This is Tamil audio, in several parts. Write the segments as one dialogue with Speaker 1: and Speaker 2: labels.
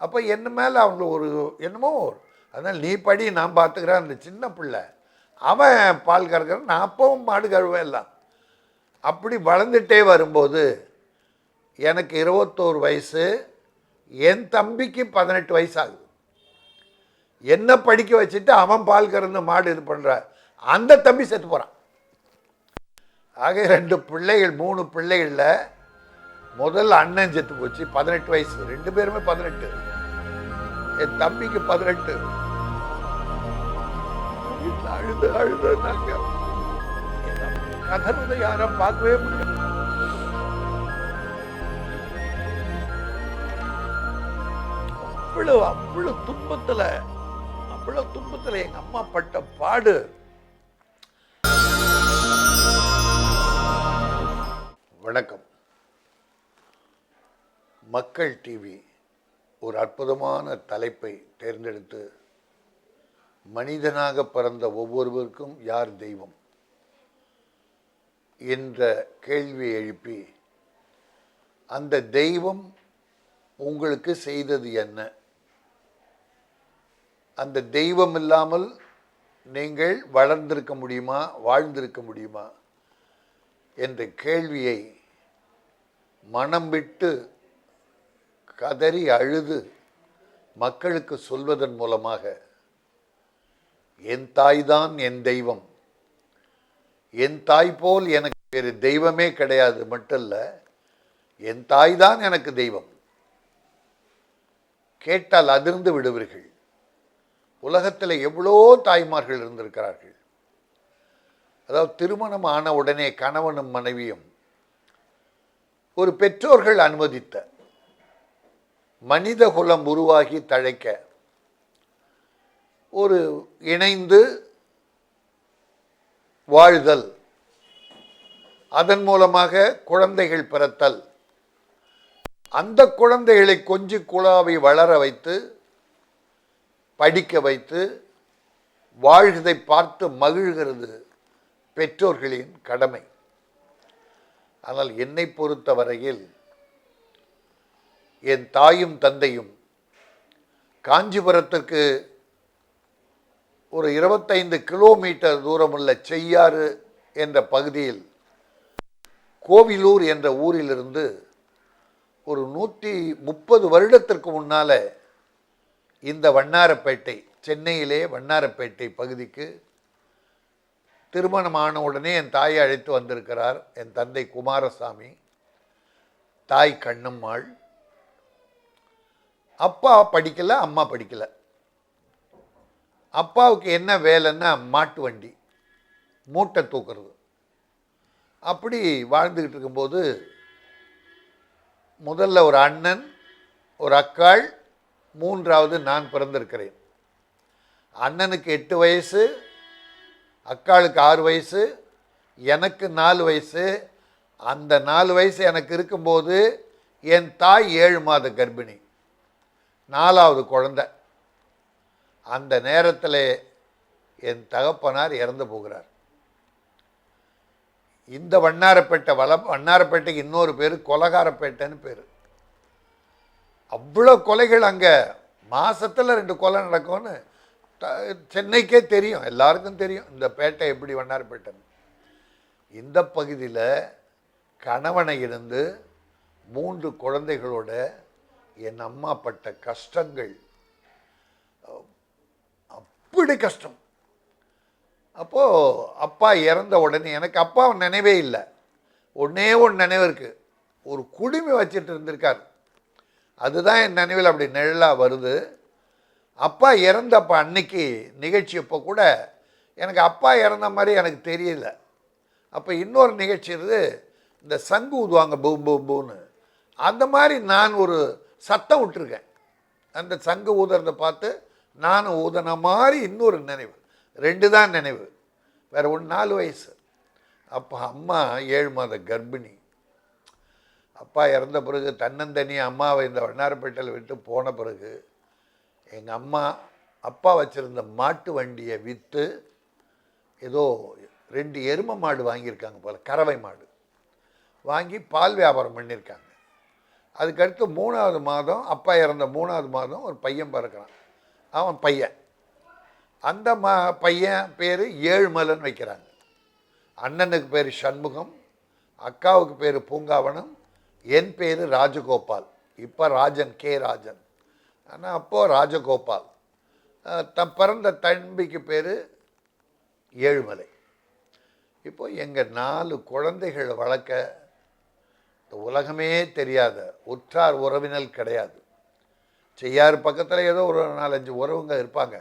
Speaker 1: அப்போ என்ன மேலே அவங்க ஒரு என்னமோ அதனால் நீ படி நான் பார்த்துக்கிறேன். அந்த சின்ன பிள்ளை அவன் பால் கறக்கிறேன், நான் அப்பவும் மாடு கழுவேன் எல்லாம். அப்படி வளர்ந்துட்டே வரும்போது எனக்கு 21 வயசு, என் தம்பிக்கு 18 வயசு ஆகுது. என்ன படிக்க வச்சுட்டு அவன் பால் கறந்து மாடு இது பண்ணுற அந்த தம்பி செத்து போகிறான். ஆக 2 பிள்ளைகள் 3 பிள்ளைகளில் முதல் அண்ணன் செத்து போச்சு, 18 வயசு, 2 பேருமே 18. என் தம்பிக்கு 18. அழுது அழுது நாங்க கதறதை யாரும் பார்க்கவே முடியும். அவ்வளவு துன்பத்துல எங்க அம்மா பட்ட பாடு. வணக்கம். மக்கள் டிவி ஒரு அற்புதமான தலைப்பை தேர்ந்தெடுத்து மனிதனாக பிறந்த ஒவ்வொருவருக்கும் யார் தெய்வம் என்ற கேள்வியை எழுப்பி, அந்த தெய்வம் உங்களுக்கு செய்தது என்ன, அந்த தெய்வம் இல்லாமல் நீங்கள் வளர்ந்திருக்க முடியுமா, வாழ்ந்திருக்க முடியுமா என்ற கேள்வியை மனம் விட்டு கதறி அழுது மக்களுக்கு சொல்வதன் மூலமாக, என் தாய்தான் என் தெய்வம், என் தாய் போல் எனக்கு வேறு தெய்வமே கிடையாது மட்டுமல்ல, என் தாய் தான் எனக்கு தெய்வம், கேட்டால் அதிர்ந்து விடுவீர்கள். உலகத்தில் எவ்வளோ தாய்மார்கள் இருந்திருக்கிறார்கள். அதாவது திருமணம் ஆன உடனே கணவனும் மனைவியும் ஒரு பெற்றோர்கள் அனுமதித்த மனித குலம் உருவாகி தழைக்க ஒரு இணைந்து வாழ்தல், அதன் மூலமாக குழந்தைகள் பிறத்தல், அந்த குழந்தைகளை கொஞ்சி குழாவை வளர வைத்து படிக்க வைத்து வாழ்வதை பார்த்து மகிழ்கிறது பெற்றோர்களின் கடமை. ஆனால் என்னை பொறுத்த வரையில் என் தாயும் தந்தையும் காஞ்சிபுரத்திற்கு ஒரு 25 கிலோமீட்டர் தூரமுள்ள செய்யாறு என்ற பகுதியில் கோவிலூர் என்ற ஊரிலிருந்து ஒரு 130 வருடத்திற்கு முன்னால் இந்த வண்ணாரப்பேட்டை, சென்னையிலே வண்ணாரப்பேட்டை பகுதிக்கு திருமணமான உடனே என் தாயை அழைத்து வந்திருக்கிறார் என் தந்தை குமாரசாமி, தாய் கண்ணம்மாள். அப்பா படிக்கல, அம்மா படிக்கல. அப்பாவுக்கு என்ன வேலைன்னா மாட்டு வண்டி, மூட்டை தூக்குறது. அப்படி வாழ்ந்துக்கிட்டு இருக்கும்போது முதல்ல ஒரு அண்ணன், ஒரு அக்காள், 3வது நான் பிறந்திருக்கிறேன். அண்ணனுக்கு 8 வயசு, அக்காளுக்கு 6 வயசு, எனக்கு 4 வயசு. அந்த 4 வயசு எனக்கு இருக்கும்போது என் தாய் 7 மாத கர்ப்பிணி, 4வது குழந்தை. அந்த நேரத்தில் என் தகப்பனார் இறந்து போகிறார். இந்த வண்ணாரப்பேட்டைக்கு இன்னொரு பேர் கொலகாரப்பேட்டைன்னு பேர். அவ்வளோ கொலைகள் அங்கே, மாசத்துல 2 கொலை நடக்கும்னு சென்னைக்கே தெரியும், எல்லாருக்கும் தெரியும் இந்த பேட்டை எப்படி வண்ணாரப்பேட்டை. இந்த பகுதியில் கணவனை இருந்து 3 குழந்தைகளோட என் அம்மா பட்ட கஷ்டங்கள் அப்படி கஷ்டம். அப்போது அப்பா இறந்த உடனே எனக்கு அப்பா நினைவே இல்லை. ஒன்றே ஒன்று நினைவு இருக்குது, ஒரு குடுமி வச்சுட்டு இருந்திருக்கார். அதுதான் என் நினைவில் அப்படி நிழலாக வருது. அப்பா இறந்தப்ப அன்னைக்கு நிகழ்ச்சியப்போ கூட எனக்கு அப்பா இறந்த மாதிரி எனக்கு தெரியல. அப்போ இன்னொரு நிகழ்ச்சி இருந்து இந்த சங்கு ஊதுவாங்க பூம் பூம் பூன்னு, அந்த மாதிரி நான் ஒரு சத்தம் விட்டுருக்கேன். அந்த சங்கு ஊதுறதை பார்த்து நானும் ஊதன மாதிரி இன்னொரு நினைவு. 2 தான் நினைவு, வேறு 4 வயசு. அப்போ அம்மா 7 மாத கர்ப்பிணி. அப்பா இறந்த பிறகு தன்னந்தனியாக அம்மாவை இந்த வண்ணாரப்பேட்டையில் விட்டு போன பிறகு எங்கள் அம்மா அப்பா வச்சுருந்த மாட்டு வண்டியை விற்று ஏதோ 2 எருமை மாடு வாங்கியிருக்காங்க போல், கறவை மாடு வாங்கி பால் வியாபாரம் பண்ணியிருக்காங்க. அதுக்கடுத்து 3வது மாதம், அப்பா இறந்த 3வது மாதம் ஒரு பையன் பிறக்கிறான். அவன் பையன். அந்த பையன் பேர் ஏழுமலைன்னு வைக்கிறாங்க. அண்ணனுக்கு பேர் சண்முகம், அக்காவுக்கு பேர் பூங்காவனம், என் பேர் ராஜகோபால். இப்போ ராஜன், கே ராஜன். ஆனால் அப்போது ராஜகோபால். பிறந்த தம்பிக்கு பேர் ஏழுமலை. இப்போ எங்கள் 4 குழந்தைகளை வளர்க்க இந்த உலகமே தெரியாத உற்றார் உறவினர் கிடையாது. செய்யார் பக்கத்தில் ஏதோ ஒரு 4-5 உறவுங்க இருப்பாங்க.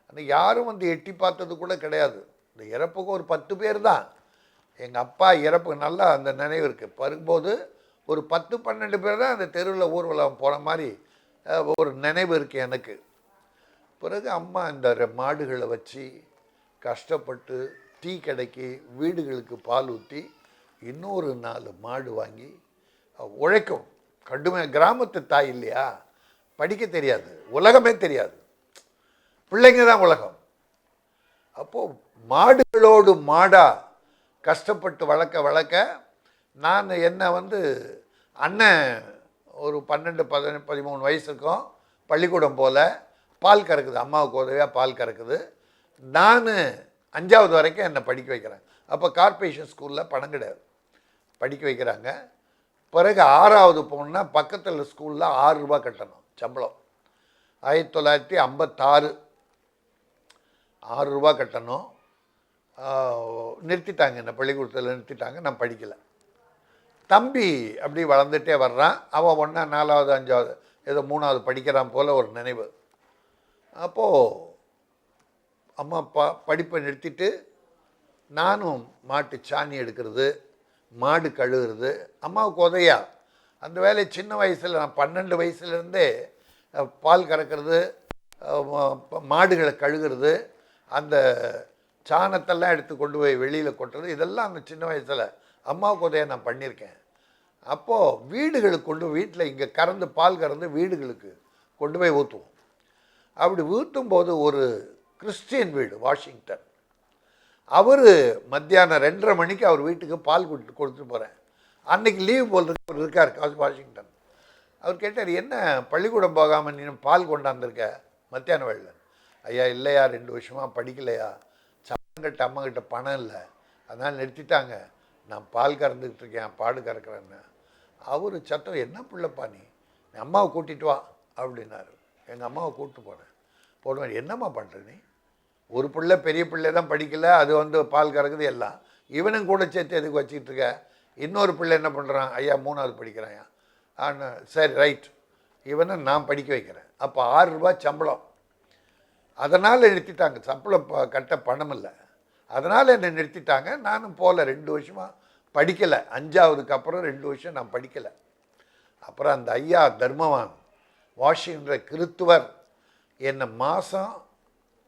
Speaker 1: ஆனால் யாரும் வந்து எட்டி பார்த்தது கூட கிடையாது. இந்த இறப்புக்கு ஒரு 10 பேர் தான். எங்கள் அப்பா இறப்புக்கு நல்லா அந்த நினைவு இருக்குது. வரும்போது ஒரு 10-12 பேர் தான் அந்த தெருவில் ஊர்வலம் போன மாதிரி ஒரு நினைவு இருக்குது எனக்கு. பிறகு அம்மா இந்த மாடுகளை வச்சு கஷ்டப்பட்டு டீ கடைக்கு வீடுகளுக்கு பால் ஊற்றி இன்னொரு 4 மாடு வாங்கி உழைக்கும். கடுமை கிராமத்து தாய் இல்லையா, படிக்க தெரியாது, உலகமே தெரியாது, பிள்ளைங்க தான் உலகம். அப்போது மாடுகளோடு மாடாக கஷ்டப்பட்டு வளர்க்க நான் என்னை வந்து அண்ணன் ஒரு 12-13 வயசு இருக்கும், பள்ளிக்கூடம் போல் பால் கறக்குது, அம்மாவுக்கு உதவியாக பால் கறக்குது. நான் 5வது வரைக்கும் என்னை படிக்க வைக்கிறேன். அப்போ கார்ப்பரேஷன் ஸ்கூலில் பணம் கிடையாது, படிக்க வைக்கிறாங்க. பிறகு 6வது போனால் பக்கத்தில் ஸ்கூலில் 6 ரூபா கட்டணும் சம்பளம். 1956 6 ரூபா கட்டணும். நிறுத்திட்டாங்க, என்னை பள்ளிக்கூடத்தில் நிறுத்திட்டாங்க. நான் படிக்கலை. தம்பி அப்படி வளர்ந்துட்டே வர்றான். அவன் 1, 4வது 5வது ஏதோ 3வது படிக்கிறான் போல் ஒரு நினைவு. அப்போது அம்மா அப்பா படிப்பை நிறுத்திட்டு நானும் மாட்டு சாணி எடுக்கிறது, மாடு கழுவுறது, அம்மாவுக்கு உதவியா அந்த வேலை சின்ன வயசில் நான் 12 வயசுலேருந்தே பால் கறக்கிறது, மாடுகளை கழுகுறது, அந்த சாணத்தெல்லாம் எடுத்து கொண்டு போய் வெளியில் கொட்டுறது, இதெல்லாம் அந்த சின்ன வயசில் அம்மாவுக்கு உதவியாக நான் பண்ணியிருக்கேன். அப்போது வீடுகளுக்கு கொண்டு வீட்டில் இங்கே கறந்து பால் கறந்து வீடுகளுக்கு கொண்டு போய் ஊற்றுவோம். அப்படி ஊற்றும்போது ஒரு கிறிஸ்டியன் வீடு வாஷிங்டன், அவர் மத்தியானம் 2:30 மணிக்கு அவர் வீட்டுக்கு பால் கொடுத்துட்டு போகிறேன். அன்றைக்கி லீவ் போல் அவர் இருக்கார் வாஷிங்டன். அவர் கேட்டார், என்ன பள்ளிக்கூடம் போகாமல் நீ பால் கொண்டாந்துருக்க மத்தியான வேளையில்? ஐயா இல்லையா, 2 வருஷமாக படிக்கலையா, சம்பளம் அம்மாக்கிட்ட பணம் இல்லை, அதனால் நிறுத்திட்டாங்க, நான் பால் கறந்துக்கிட்டு இருக்கேன், பாடு கறக்கிறேன்னு. அவர் சத்தம், என்ன பிள்ளைப்பா நீ அம்மாவை கூட்டிகிட்டு வா அப்படின்னாரு. எங்கள் அம்மாவை கூப்பிட்டு போடுவேன். என்னம்மா பண்ணுற நீ, ஒரு பிள்ளை பெரிய பிள்ளை தான் படிக்கலை, அது வந்து பால் கறக்குது எல்லாம், இவனும் கூட சேர்த்து எதுக்கு வச்சுக்கிட்டு இருக்க? இன்னொரு பிள்ளை என்ன பண்ணுறான்? ஐயா 3வது படிக்கிறான். சரி ரைட், இவனை நான் படிக்க வைக்கிறேன். அப்போ 6 ரூபா சம்பளம். அதனால் நிறுத்திட்டாங்க, சம்பளம் கட்ட பணம் இல்லை, அதனால் என்னை நிறுத்திட்டாங்க. நானும் போகல, 2 வருஷமாக படிக்கலை. 5ஆவதுக்கு அப்புறம் 2 வருஷம் நான் படிக்கலை. அப்புறம் அந்த ஐயா தர்மவான் வாஷிங்டன் கிறித்துவர் என்னை மாதம்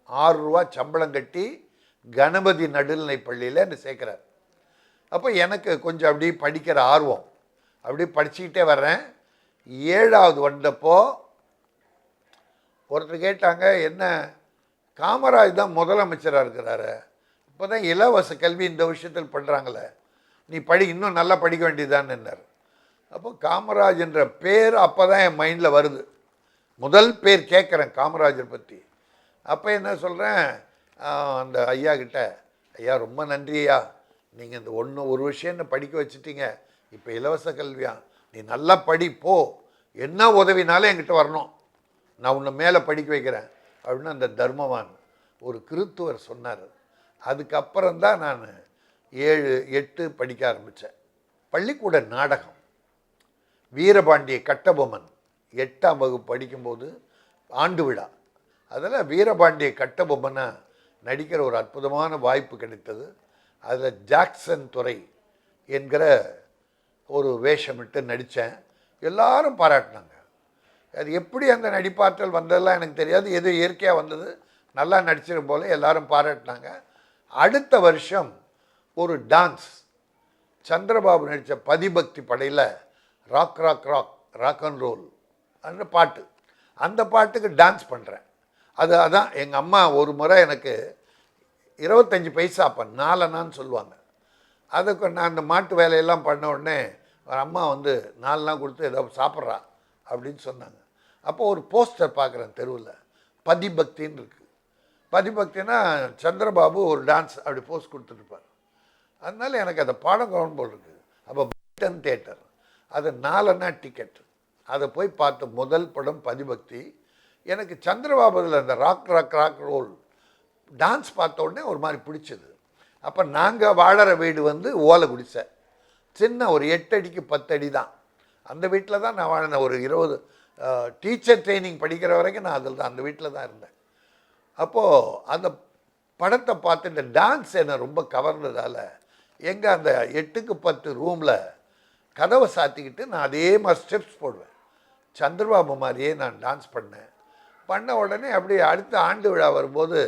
Speaker 1: 6 ரூபா சம்பளம் கட்டி கணபதி நடுநிலை பள்ளியில் என்னை சேர்க்குறார். அப்போ எனக்கு கொஞ்சம் அப்படி படிக்கிற ஆர்வம், அப்படி படிச்சுக்கிட்டே வர்றேன். 7ஆவது வந்தப்போ ஒருத்தர் கேட்டாங்க, என்ன காமராஜ் தான் முதலமைச்சராக இருக்கிறாரு, இப்போ தான் இலவச கல்வி இந்த விஷயத்தில் பண்ணுறாங்களே, நீ இன்னும் நல்லா படிக்க வேண்டியதான்னு. அப்போ காமராஜ் என்ற பேர் அப்போ தான் என் மைண்டில் வருது. முதல் பேர் கேட்குறேன் காமராஜர் பற்றி. அப்போ என்ன சொல்கிறேன் அந்த ஐயா கிட்ட, ஐயா ரொம்ப நன்றியா, நீங்கள் இந்த ஒரு விஷயம் என்ன படிக்க வச்சுட்டீங்க, இப்போ இலவச கல்வியா, நீ நல்லா போ, என்ன உதவினாலும் என்கிட்ட வரணும், நான் உன்னை மேலே படிக்க வைக்கிறேன் அப்படின்னு அந்த தர்மவான் ஒரு கிறித்துவர் சொன்னார். அதுக்கப்புறம்தான் நான் 7, 8 படிக்க ஆரம்பித்தேன். பள்ளிக்கூட நாடகம் வீரபாண்டிய கட்டபொம்மன் 8ஆம் வகுப்பு படிக்கும்போது ஆண்டு விழா, அதில் வீரபாண்டிய கட்டபொம்மனை நடிக்கிற ஒரு அற்புதமான வாய்ப்பு கிடைத்தது. அதில் ஜாக்சன் துறை என்கிற ஒரு வேஷமிட்டு நடித்தேன். எல்லாரும் பாராட்டினாங்க. அது எப்படி அந்த நடிப்பாற்றல் வந்ததெல்லாம் எனக்கு தெரியாது, எது இயற்கையாக வந்தது, நல்லா நடிச்சிடும் போல் எல்லாரும் பாராட்டினாங்க. அடுத்த வருஷம் ஒரு டான்ஸ், சந்திரபாபு நடித்த பதிபக்தி படையில் rock rock rock rock and roll அந்த பாட்டு, அந்த பாட்டுக்கு டான்ஸ் பண்ணுறேன். அதான் எங்கள் அம்மா ஒரு முறை எனக்கு 25 பைசா அப்போ 4 அண்ணான்னு சொல்லுவாங்க. அதுக்கு நான் அந்த மாட்டு வேலையெல்லாம் பண்ண உடனே ஒரு அம்மா வந்து 4 நாள் கொடுத்து ஏதோ சாப்பிட்றா அப்படின்னு சொன்னாங்க. அப்போ ஒரு போஸ்டர் பார்க்குறேன் தெருவில், பதிபக்தின்னு இருக்குது. பதிபக்தினா சந்திரபாபு ஒரு டான்ஸ் அப்படி போஸ்ட் கொடுத்துருப்பார். அதனால எனக்கு அதை பாடம் கவனம் போல் இருக்குது. அப்போ பட்டன் தேட்டர், அது 4 அண்ணா டிக்கெட், அதை போய் பார்த்த முதல் படம் பதிபக்தி. எனக்கு சந்திரபாபுவில் அந்த rock rock rock roll dance பார்த்த உடனே ஒரு மாதிரி பிடிச்சது. அப்போ நாங்கள் வாழற வீடு வந்து ஓலை குடிசை, சின்ன ஒரு 8 அடிக்கு 10 அடி தான். அந்த வீட்டில் தான் நான் வாழ்ந்தேன். ஒரு 20 டீச்சர் ட்ரைனிங் படிக்கிற வரைக்கும் நான் அதில் தான், அந்த வீட்டில் தான் இருந்தேன். அப்போது அந்த படத்தை பார்த்து இந்த டான்ஸ் என்னை ரொம்ப கவர்ந்ததால் எங்கே அந்த 8க்கு 10 ரூமில் கதவை சாத்திக்கிட்டு நான் அதே மாதிரி ஸ்டெப்ஸ் போடுவேன். சந்திரபாபு மாதிரியே நான் டான்ஸ் பண்ண உடனே அப்படியே அடுத்த ஆண்டு விழா வரும்போது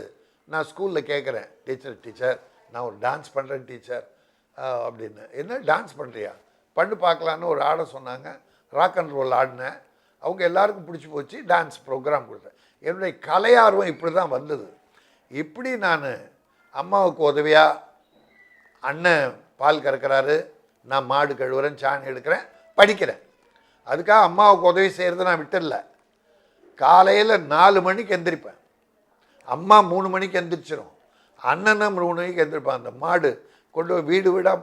Speaker 1: நான் ஸ்கூலில் கேட்குறேன், டீச்சர் நான் ஒரு டான்ஸ் பண்ணுறேன் டீச்சர் அப்படின்னு. என்ன டான்ஸ் பண்ணுறியா, பண்ணு பார்க்கலான்னு ஒரு ஆட சொன்னாங்க. ராக் அண்ட் ரோல் ஆடினேன். அவங்க எல்லாருக்கும் பிடிச்சி போச்சு. டான்ஸ் ப்ரோக்ராம் கொடுத்தேன். என்னுடைய கலையார்வம் இப்படி தான் வந்தது. இப்படி நான் அம்மாவுக்கு உதவியாக அண்ணன் பால் கறக்கிறாரு, நான் மாடு கழுவுறேன், சாணி எடுக்கிறேன், படிக்கிறேன். அதுக்காக அம்மாவுக்கு உதவி செய்கிறது நான் விட்டுடல. காலையில் 4 மணிக்கு எந்திரிப்பேன். அம்மா 3 மணிக்கு எந்திரிச்சிடும், அண்ணனும் 3 மணிக்கு எந்திரிப்பான். அந்த மாடு கொண்டு போய் வீடு வீடாக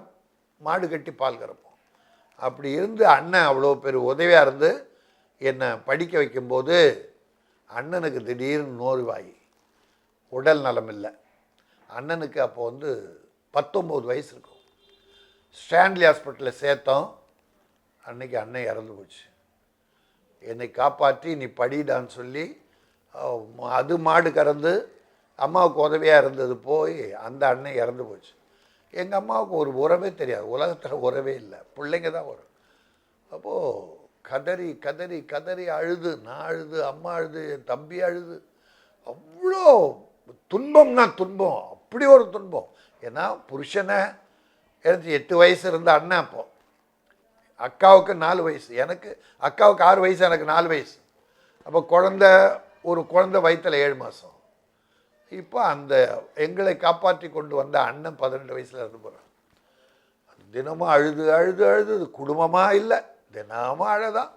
Speaker 1: மாடு கட்டி பால் கறப்போம். அப்படி இருந்து அண்ணன் அவ்வளோ பெரிய உதவியாக இருந்து என்னை படிக்க வைக்கும்போது அண்ணனுக்கு திடீர்னு நோய்வாய், உடல் நலம் இல்லை. அண்ணனுக்கு அப்போ வந்து 19 வயசு இருக்கும். ஸ்டான்லி ஹாஸ்பிட்டலில் சேர்த்தோம். அன்னைக்கு அண்ணன் இறந்து போச்சு. என்னை காப்பாற்றி நீ படிடான்னு சொல்லி அது மாடு கறந்து அம்மாவுக்கு உதவியாக இருந்தது போய் அந்த அண்ணன் இறந்து போச்சு. எங்கள் அம்மாவுக்கு ஒரு உறவே தெரியாது, உலகத்தில் உறவே இல்லை, பிள்ளைங்க தான் வரும். அப்போது கதறி கதறி கதறி அழுது, நான் அழுது, அம்மா அழுது, என் தம்பி அழுது, அவ்வளோ துன்பம்னா துன்பம், அப்படி ஒரு துன்பம். ஏன்னா புருஷனை எனக்கு 8 வயசு இருந்த அண்ணன், அப்போ அக்காவுக்கு 4 வயசு, எனக்கு அக்காவுக்கு 6 வயசு, எனக்கு 4 வயசு. அப்போ ஒரு குழந்தை வயிற்றில் 7 மாதம். இப்போ அந்த எங்களை காப்பாற்றி கொண்டு வந்த அண்ணன் 18 வயசில் இருந்து போகிறான். தினமும் அழுது அழுது அழுது, குடும்பமாக இல்லை, தினமும் அழதான்.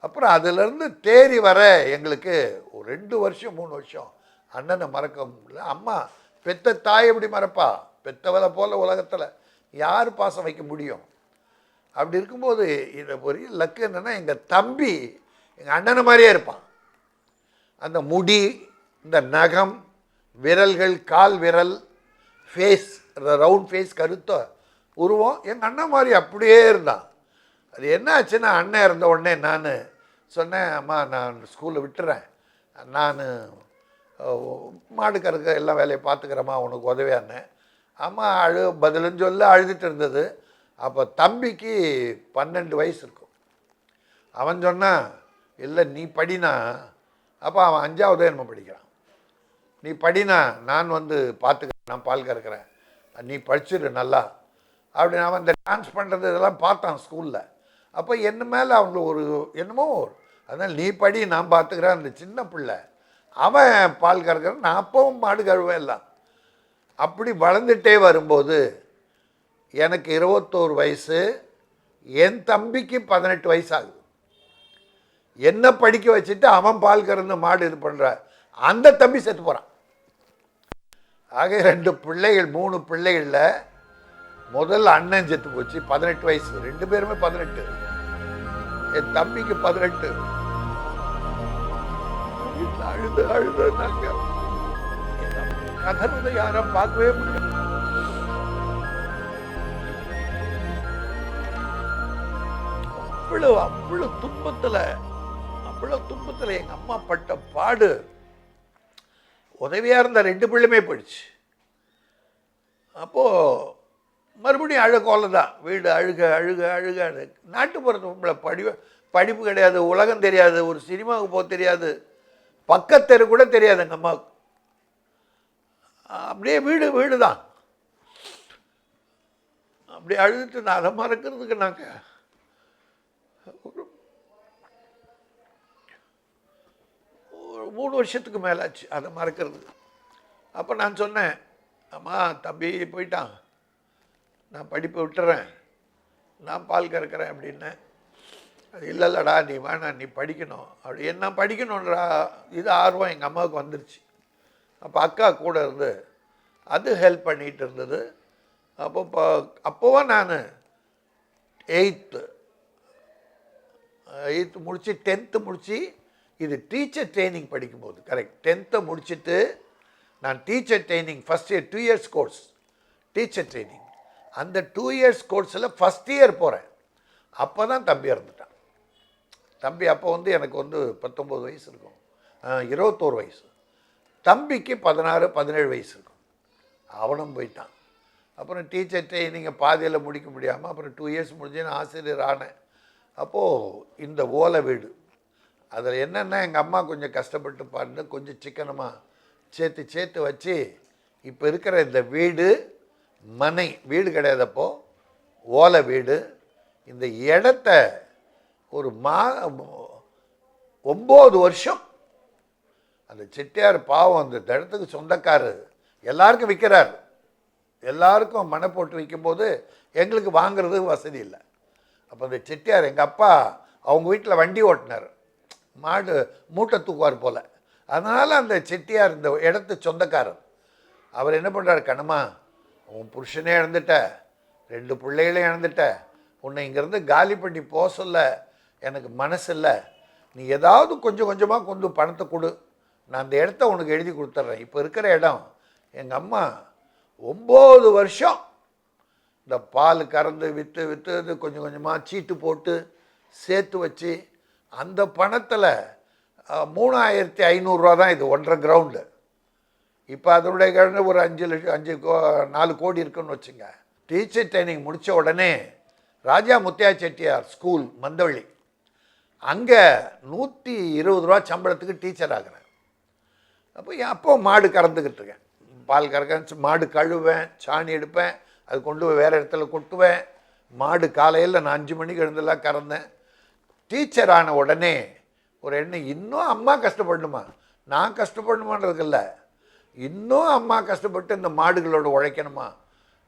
Speaker 1: அப்புறம் அதிலேருந்து தேறி வர எங்களுக்கு ஒரு 2 வருஷம் 3 வருஷம் அண்ணனை மறக்க முடியல. அம்மா பெத்த தாய் எப்படி மறப்பா, பெத்தவளை போல் உலகத்தில் யார் பாசம் வைக்க முடியும்? அப்படி இருக்கும்போது இதை ஒரு லக்கு என்னென்னா, எங்கள் தம்பி எங்கள் அண்ணனை மாதிரியே இருப்பான். அந்த முடி, இந்த நகம், விரல்கள், கால் விரல், ஃபேஸ், ரவுண்ட் ஃபேஸ், கருத்த உருவம் எங்கள் அண்ணன் மாதிரி அப்படியே இருந்தான். அது என்ன ஆச்சுன்னா, அண்ணன் இருந்த உடனே நான் சொன்னேன், அம்மா நான் ஸ்கூலில் விட்டுறேன், நான் மாடு கறக்க எல்லா வேலையை பார்த்துக்கிறேம்மா, உனக்கு உதவியானேன். அம்மா பதிலுன்னு சொல்ல அழுதுட்டு இருந்தது. அப்போ தம்பிக்கு 12 வயசு இருக்கும். அவன் சொன்னான், இல்லை நீ படினா. அப்போ அவன் 5ஆவது என்னமோ படிக்கிறான். நீ படினா, நான் வந்து பார்த்துக்கிறேன், நான் பால் கறக்கிறேன், நீ படிச்சிரு நல்லா அப்படின்னு. அவன் இந்த டான்ஸ் பண்ணுறது இதெல்லாம் பார்த்தான் ஸ்கூலில். அப்போ என்ன மேலே அவங்க ஒரு என்னமோ, அதனால் நீ படி, நான் பார்த்துக்கிறேன். அந்த சின்ன பிள்ளை அவன் பால் கறக்கிறேன், நான் அப்பவும் மாடு கழுவேன் எல்லாம். அப்படி வளர்ந்துட்டே வரும்போது எனக்கு 21 வயசு, என் தம்பிக்கு 18 வயசு ஆகுது. என்ன படிக்க வச்சுட்டு அவன் பால் கறந்து மாடு இது பண்ணுற அந்த தம்பி செத்து போகிறான். ஆக 2 பிள்ளைகள், 3 பிள்ளைகளில் முதல் அண்ணன் செத்து போச்சு, 18 வயசு, 2 பேருமே 18. என் தம்பிக்கு 18. அழுது அழுது நாங்க கதறதை யாரும் பார்க்கவே முடியும். அவ்வளவு துன்பத்தில் எங்க அம்மா பட்ட பாடு. உதவியா இருந்த 2 பிள்ளைமே போயிடுச்சு. அப்போ மறுபடியும் அழுகோல தான், வீடு அழுக அழுக அழுக. நாட்டுப்புறத்து படிப்பு கிடையாது, உலகம் தெரியாது, ஒரு சினிமாவுக்கு போக தெரியாது, பக்கத்தெரு கூட தெரியாது எங்கள் அம்மாவுக்கு. அப்படியே வீடு தான். அப்படியே அழுதுட்டு நான் அதை மறக்கிறதுக்கு நாங்கள் ஒரு 3 வருஷத்துக்கு மேலாச்சு அதை மறக்கிறதுக்கு. அப்போ நான் சொன்னேன், அம்மா தம்பி போயிட்டான், நான் படிப்பை விட்டுறேன், நான் பால் கறக்கிறேன் அப்படின்னேன். அது இல்லைல்லடா நீ வேணாம், நீ படிக்கணும் அப்படி. என்ன படிக்கணுன்றா இது ஆர்வம் எங்கள் அம்மாவுக்கு வந்துருச்சு. அப்போ அக்கா கூட இருந்து அது ஹெல்ப் பண்ணிகிட்டு இருந்தது. அப்போவும் நான் எயித்து முடித்து 10th முடித்து இது டீச்சர் ட்ரைனிங் படிக்கும்போது கரெக்ட் 10th முடிச்சுட்டு நான் teacher training first year 2 years course teacher training. அந்த 2 years கோர்ஸில் ஃபஸ்ட் இயர் போகிறேன். அப்போ தான் தம்பி இறந்துட்டான். தம்பி அப்போ எனக்கு 19 வயசு இருக்கும், 21 வயசு. தம்பிக்கு 16 17 வயசு இருக்கும். அவனும் போயிட்டான். அப்புறம் டீச்சர் ட்ரைனிங்கை பாதியில் முடிக்க முடியாமல் அப்புறம் 2 years முடிஞ்சேன்னு ஆசிரியர் ஆனேன். அப்போது இந்த ஓலை வீடு அதில் என்னென்னா எங்கள் அம்மா கொஞ்சம் கஷ்டப்பட்டு பாருன்னு கொஞ்சம் சிக்கனமாக சேர்த்து வச்சு இப்போ இருக்கிற இந்த வீடு மனை வீடு கிடையாதப்போ ஓலை வீடு. இந்த இடத்த ஒரு 9 வருஷம் அந்த செட்டியார் பாவம் அந்த இடத்துக்கு சொந்தக்காரர் எல்லாருக்கும் விற்கிறார். எல்லாருக்கும் மனை போட்டு விற்கும்போது எங்களுக்கு வாங்கிறது வசதி இல்லை. அப்போ அந்த செட்டியார் எங்கள் அப்பா அவங்க வீட்டில் வண்டி ஓட்டினார், மாடு மூட்டை தூக்குவார் போல். அதனால் அந்த செட்டியார் இந்த இடத்து சொந்தக்காரர் அவர் என்ன பண்ணுறாரு, கண்ணம்மா உன் புருஷனே இழந்துட்ட, 2 பிள்ளைகளையும் இழந்துட்ட, உன்னை இங்கேருந்து காலி பண்ணி போக சொல்ல எனக்கு மனசு இல்லை, நீ ஏதாவது கொஞ்சம் கொஞ்சமாக கொஞ்சம் பணத்தை கொடு, நான் அந்த இடத்த உனக்கு எழுதி கொடுத்துட்றேன். இப்போ இருக்கிற இடம் எங்கள் அம்மா 9 வருஷம் இந்த பால் கறந்து விற்று இது கொஞ்சம் கொஞ்சமாக சீட்டு போட்டு சேர்த்து வச்சு அந்த பணத்தில் 3500 ரூபா தான் இது 1.5 கிரவுண்டு. இப்போ அதனுடைய கிழங்கு ஒரு 4 கோடி இருக்குன்னு வச்சுங்க. டீச்சர் ட்ரைனிங் முடித்த உடனே ராஜா முத்தியா செட்டியார் ஸ்கூல் மந்தவள்ளி அங்கே 120 ரூபா சம்பளத்துக்கு டீச்சர் ஆகிறேன். அப்போ மாடு கறந்துக்கிட்டு இருக்கேன், பால் கறக்க மாடு கழுவேன், சாணி எடுப்பேன், அது கொண்டு போய் வேறு இடத்துல கொட்டுவேன். மாடு காலையில் நான் 5 மணிக்கு எழுந்தெல்லாம் கறந்தேன். டீச்சர் ஆன உடனே ஒரு எண்ணம், இன்னும் அம்மா கஷ்டப்படணுமா, நான் கஷ்டப்படணுமான்றதுக்கு இல்லை, இன்னும் அம்மா கஷ்டப்பட்டு இந்த மாடுகளோடு உழைக்கணுமா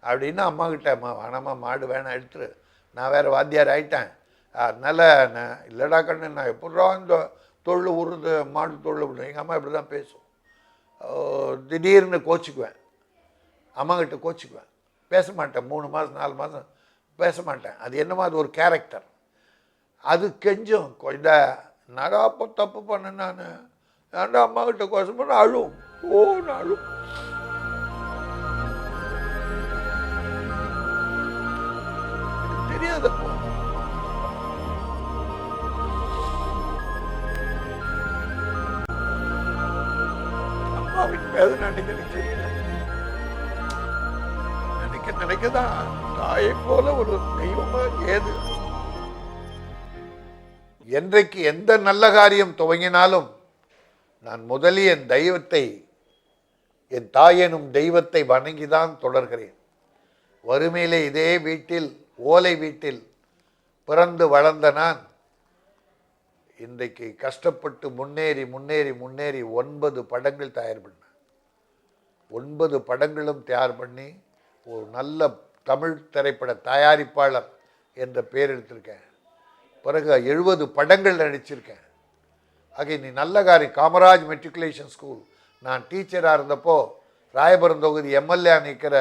Speaker 1: அப்படின்னு அம்மாக்கிட்ட, அம்மா வேணாம்மா மாடு வேணாம் எடுத்துரு, நான் வேறு வாத்தியார் ஆகிட்டேன், அதனால் நான் இல்லைடா கண்ணு நான் எப்பட்றா இந்த தொழில் உருது மாடு தொழில் விடும். எங்கள் அம்மா இப்படி தான் பேசும். திடீர்னு கோச்சிக்குவேன், அம்மாக்கிட்ட கோச்சிக்குவேன், பேச மாட்டேன். 3 மாதம் 4 மாதம் பேச மாட்டேன். அது என்னமோ அது ஒரு கேரக்டர். அது கெஞ்சும், இந்த நடா தப்பு பண்ண நான் ஏன்டா அம்மாக்கிட்ட கோசம் அழுவும், அழுவும். தெரியாதப்போ அம்மாவின் வேதனை நினைக்கதான் தாயை போல ஒரு தெய்வமா ஏது. என்றைக்கு எந்த நல்ல காரியம் துவங்கினாலும் நான் முதலில் என் தெய்வத்தை, என் தாயெனும் தெய்வத்தை வணங்கிதான் தொடர்கிறேன். வறுமையிலே இதே வீட்டில் ஓலை வீட்டில் பிறந்து வளர்ந்த நான் இன்றைக்கு கஷ்டப்பட்டு முன்னேறி 9 படங்கள் தயார் பண்ணேன். 9 படங்களும் தயார் பண்ணி ஒரு நல்ல தமிழ் திரைப்பட தயாரிப்பாளர் என்ற பெயர் எடுத்திருக்கேன். பிறகு 70 படங்கள் நடிச்சிருக்கேன். ஆக நீ நல்ல காரியம். காமராஜ் மெட்ரிகுலேஷன் ஸ்கூல் நான் டீச்சராக இருந்தப்போ ராயபுரம் தொகுதி எம்எல்ஏ நிற்கிற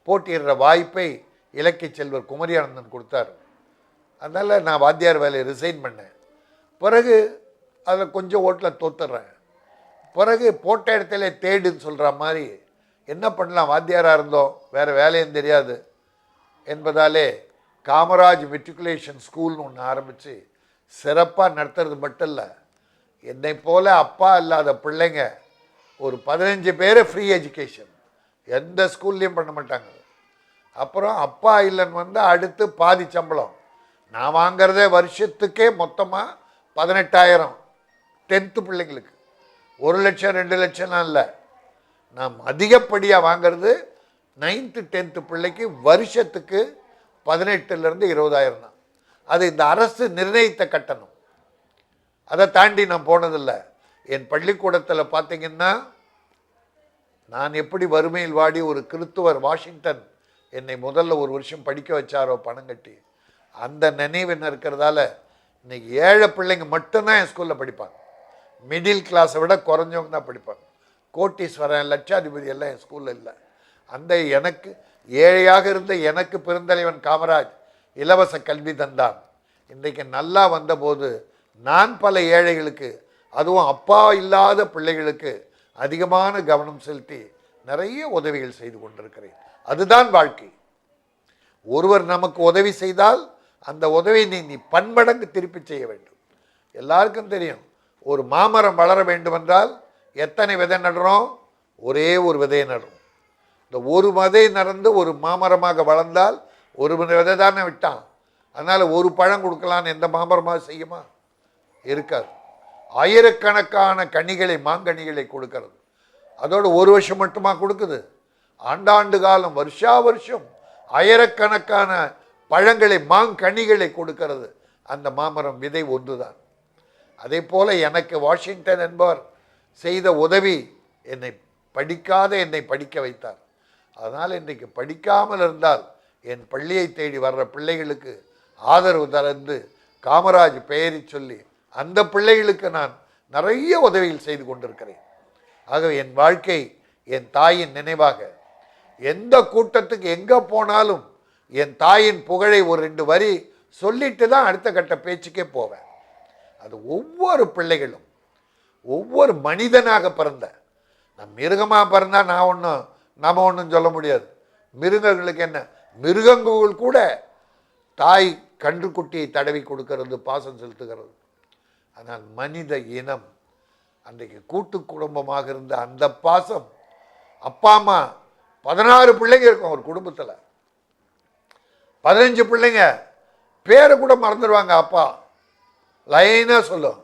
Speaker 1: போட்டியிடுற வாய்ப்பை இலக்கிய செல்வர் குமரியானந்தன் கொடுத்தார். அதனால் நான் வாத்தியார் வேலையை ரிசைன் பண்ணேன். பிறகு அதில் கொஞ்சம் ஓட்டில் தோத்துடுறேன். பிறகு போட்ட இடத்துல தேடுன்னு சொல்கிற மாதிரி என்ன பண்ணலாம், வாத்தியாராக இருந்தோம், வேறு வேலையும் தெரியாது என்பதாலே காமராஜ் மெட்ரிகுலேஷன் ஸ்கூல்னு ஒன்று ஆரம்பித்து சிறப்பாக நடத்துறது மட்டும் இல்லை, என்னை போல் அப்பா இல்லாத பிள்ளைங்க ஒரு 15 பேர் ஃப்ரீ எஜுகேஷன் எந்த ஸ்கூல்லையும் பண்ண மாட்டாங்க. அப்புறம் அப்பா இல்லைன்னு அடுத்து பாதி சம்பளம் நான் வாங்கிறதே வருஷத்துக்கே மொத்தமாக 18,000 10th பிள்ளைங்களுக்கு. 1 லட்சம் 2 லட்சம்லாம் இல்லை, நாம் அதிகப்படியாக வாங்கிறது 9th 10th பிள்ளைக்கு வருஷத்துக்கு 18,000 20,000 தான். அது இந்த அரசு நிர்ணயித்த கட்டணம், அதை தாண்டி நான் போனதில்லை. என் பள்ளிக்கூடத்தில் பார்த்தீங்கன்னா நான் எப்படி வறுமையில் வாடி ஒரு கிறித்துவர் வாஷிங்டன் என்னை முதல்ல 1 வருஷம் படிக்க வச்சாரோ பணம் கட்டி, அந்த நினைவு என்ன இருக்கிறதால இன்னைக்கு ஏழை பிள்ளைங்க மட்டும்தான் என் ஸ்கூலில் படிப்பாங்க. மிடில் கிளாஸை விட குறைஞ்சவங்க தான் படிப்பாங்க. கோட்டீஸ்வரன், லட்சாதிபதி எல்லாம் என் ஸ்கூலில் இல்லை. அந்த எனக்கு ஏழையாக இருந்த எனக்கு பெருந்தலைவன் காமராஜ் இலவச கல்வி தந்தான். இன்றைக்கு நல்லா வந்தபோது நான் பல ஏழைகளுக்கு, அதுவும் அப்பா இல்லாத பிள்ளைகளுக்கு அதிகமான கவனம் செலுத்தி நிறைய உதவிகள் செய்து கொண்டிருக்கிறேன். அதுதான் வாழ்க்கை. ஒருவர் நமக்கு உதவி செய்தால் அந்த உதவியை நீ பன்மடங்கு திருப்பி செய்ய வேண்டும். எல்லாருக்கும் தெரியும், ஒரு மாமரம் வளர வேண்டுமென்றால் எத்தனை விதை நடுறோம்? ஒரே ஒரு விதையை நடுறோம். இந்த ஒரு விதை நடந்து ஒரு மாமரமாக வளர்ந்தால் ஒரு விதை தானே விட்டான். அதனால் ஒரு பழம் கொடுக்கலான்னு எந்த மாமரமாக செய்யுமா? இருக்காது. ஆயிரக்கணக்கான கனிகளை, மாங்கனிகளை கொடுக்கிறது. அதோடு ஒரு வருஷம் மட்டுமா கொடுக்குது? ஆண்டாண்டு காலம், வருஷா வருஷம் ஆயிரக்கணக்கான பழங்களை, மாங்கனிகளை கொடுக்கிறது அந்த மாமரம். விதை ஒன்றுதான். அதே போல எனக்கு வாஷிங்டன் என்பவர் செய்த உதவி, என்னை படிக்க வைத்தார். அதனால் இன்றைக்கு படிக்காமல் இருந்தால் என் பள்ளியை தேடி வர்ற பிள்ளைகளுக்கு ஆதரவு தரந்து காமராஜ் பெயரை சொல்லி அந்த பிள்ளைகளுக்கு நான் நிறைய உதவிகள் செய்து கொண்டிருக்கிறேன். ஆகவே என் வாழ்க்கை என் தாயின் நினைவாக, எந்த கூட்டத்துக்கு எங்கே போனாலும் என் தாயின் புகழை ஒரு 2 வரி சொல்லிட்டு தான் அடுத்த கட்ட பேச்சுக்கே போவேன். அது ஒவ்வொரு பிள்ளைகளும், ஒவ்வொரு மனிதனாக பிறந்த, நான் மிருகமாக பிறந்தால் நம்ம ஒன்றும் சொல்ல முடியாது. மிருகங்களுக்கு என்ன, மிருகங்கள் கூட தாய் கன்றுக்குட்டியை தடவி கொடுக்கிறது, பாசம் செலுத்துகிறது. ஆனால் மனித இனம் அன்றைக்கு கூட்டு குடும்பமாக இருந்த அந்த பாசம், அப்பா அம்மா 16 பிள்ளைங்க இருக்கும் ஒரு குடும்பத்தில், 15 பிள்ளைங்க பேரை கூட மறந்துடுவாங்க. அப்பா லைனாக சொல்லும்,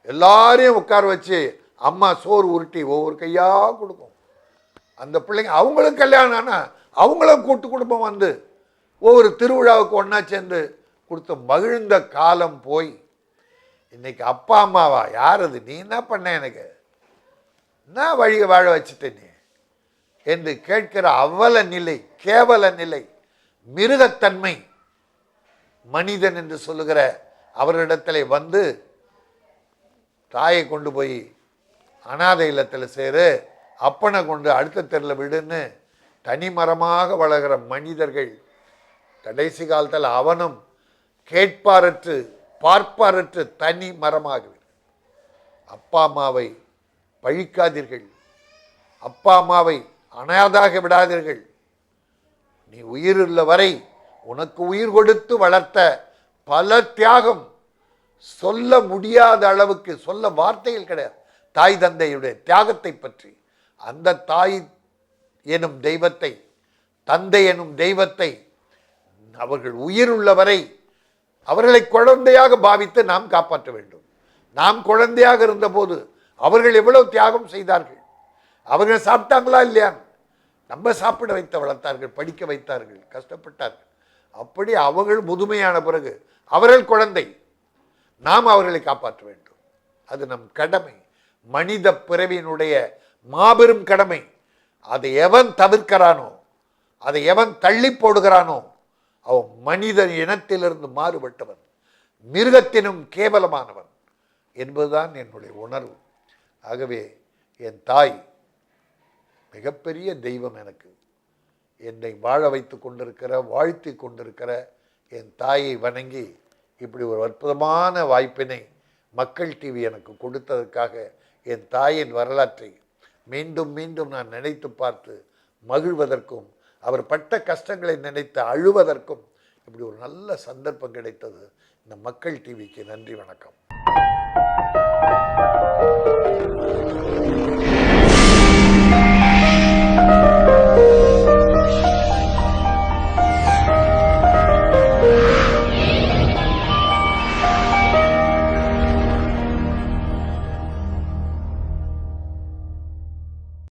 Speaker 1: எல்லாரையும் உட்கார வச்சு அம்மா சோறு உருட்டி ஒவ்வொரு கையாக கொடுக்கும். அந்த பிள்ளைங்க அவங்களும் கல்யாணம் ஆனால் அவங்களும் கூட்டு குடும்பம் வந்து ஒவ்வொரு திருவிழாவுக்கு ஒன்றா சேர்ந்து கொடுத்த மகிழ்ந்த காலம் போய் இன்னைக்கு அப்பா அம்மாவா யார் அது? நீ என்ன பண்ண, எனக்கு என்ன வழியை வாழ வச்சுட்ட நீ என்று கேட்கிற அவல நிலை, கேவல நிலை, மிருகத்தன்மை மனிதன் என்று சொல்லுகிற அவரிடத்தில் வந்து தாயை கொண்டு போய் அனாதை இல்லத்தில் சேரு, அப்பனை கொண்டு அடுத்த தெருவில் விடுன்னு தனி மரமாக வளர்கிற மனிதர்கள் கடைசி காலத்தில் அவனும் கேட்பாரற்று பார்ப்பாரற்று தனி மரமாகுது. அப்பா அம்மாவை பழிக்காதீர்கள், அப்பா அம்மாவை அனாதாக விடாதீர்கள். நீ உயிருள்ள வரை உனக்கு உயிர் கொடுத்து வளர்த்த பல தியாகம் சொல்ல முடியாத அளவுக்கு, சொல்ல வார்த்தைகள் கிடையாது தாய் தந்தையுடைய தியாகத்தை பற்றி. அந்த தாய் எனும் தெய்வத்தை, தந்தை எனும் தெய்வத்தை அவர்கள் உயிர் உள்ளவரை அவர்களை குழந்தையாக பாவித்து நாம் காப்பாற்ற வேண்டும். நாம் குழந்தையாக இருந்தபோது அவர்கள் எவ்வளவு தியாகம் செய்தார்கள். அவர்கள் சாப்பிட்டாங்களா இல்லையா? நம்ம சாப்பிட வைத்து வளர்த்தார்கள், படிக்க வைத்தார்கள், கஷ்டப்பட்டார்கள். அப்படி அவர்கள் முதுமையான பிறகு அவர்கள் குழந்தை, நாம் அவர்களை காப்பாற்ற வேண்டும். அது நம் கடமை, மனித பிறவியினுடைய மாபெரும் கடமை. அதை எவன் தவிர்க்கிறானோ, அதை எவன் தள்ளி போடுகிறானோ, அவன் மனித இனத்திலிருந்து மாறுபட்டவன், மிருகத்தினும் கேவலமானவன் என்பதுதான் என்னுடைய உணர்வு. ஆகவே என் தாய் மிகப்பெரிய தெய்வம். எனக்கு என்னை வாழ வைத்து கொண்டிருக்கிற, வாழ்த்தி கொண்டிருக்கிற என் தாயை வணங்கி இப்படி ஒரு அற்புதமான வாய்ப்பினை மக்கள் டிவி எனக்கு கொடுத்ததற்காக என் தாயின் வரலாற்றை மீண்டும் மீண்டும் நான் நினைத்து பார்த்து மகிழ்வதற்கும், அவர் பட்ட கஷ்டங்களை நினைத்து அழுவதற்கும் இப்படி ஒரு நல்ல சந்தர்ப்பம் கிடைத்தது. இந்த மக்கள் டிவிக்கு நன்றி, வணக்கம்.